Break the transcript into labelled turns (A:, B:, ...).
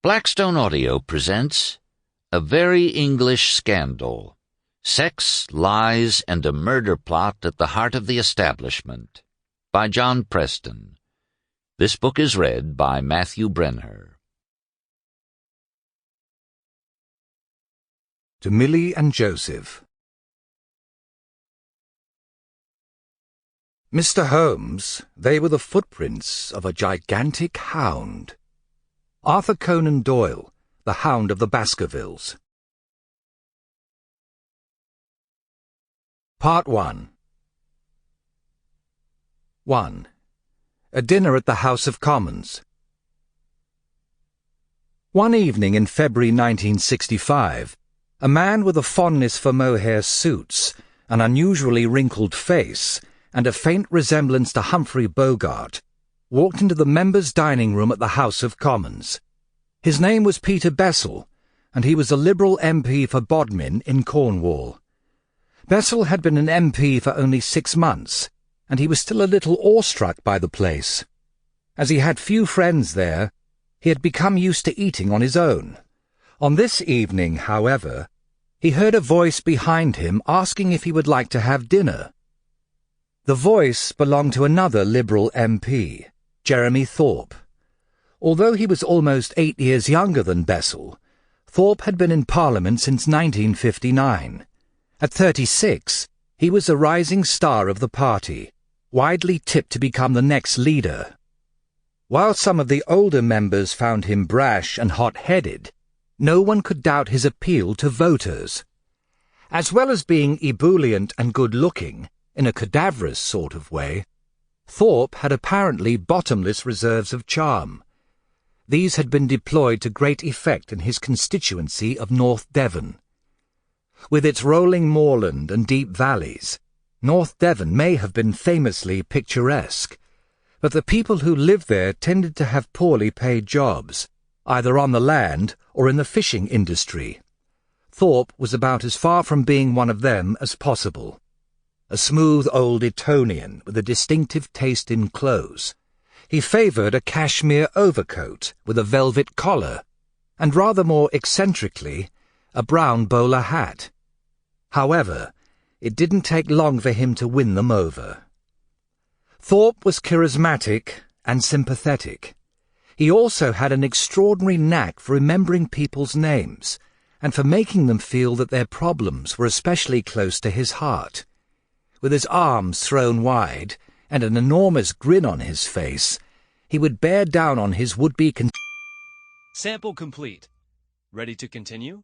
A: Blackstone Audio presents A Very English Scandal. Sex, Lies, and a Murder Plot at the Heart of the Establishment by John Preston. This book is read by Matthew Brenher.
B: To Millie and Joseph. Mr. Holmes, they were the footprints of a gigantic hound. Arthur Conan Doyle, The Hound of the Baskervilles. Part 1. 1. A dinner at the House of Commons. One evening in February 1965, a man with a fondness for mohair suits, an unusually wrinkled face, and a faint resemblance to Humphrey Bogart, walked into the members' dining room at the House of Commons. His name was Peter Bessel, and he was a Liberal MP for Bodmin in Cornwall. Bessel had been an MP for only 6 months, and he was still a little awestruck by the place. As he had few friends there, he had become used to eating on his own. On this evening, however, he heard a voice behind him asking if he would like to have dinner. The voice belonged to another Liberal MP, Jeremy Thorpe. Although he was almost 8 years younger than Bessel, Thorpe had been in Parliament since 1959. At 36, he was a rising star of the party, widely tipped to become the next leader. While some of the older members found him brash and hot-headed, no one could doubt his appeal to voters. As well as being ebullient and good-looking, in a cadaverous sort of way, Thorpe had apparently bottomless reserves of charm. These had been deployed to great effect in his constituency of North Devon. With its rolling moorland and deep valleys, North Devon may have been famously picturesque, but the people who lived there tended to have poorly paid jobs, either on the land or in the fishing industry. Thorpe was about as far from being one of them as possible. A smooth old Etonian with a distinctive taste in clothes, he favoured a cashmere overcoat with a velvet collar, and rather more eccentrically, a brown bowler hat. However, it didn't take long for him to win them over. Thorpe was charismatic and sympathetic. He also had an extraordinary knack for remembering people's names, and for making them feel that their problems were especially close to his heart. With his arms thrown wide, and an enormous grin on his face, he would bear down on his would-be
C: Sample complete. Ready to continue?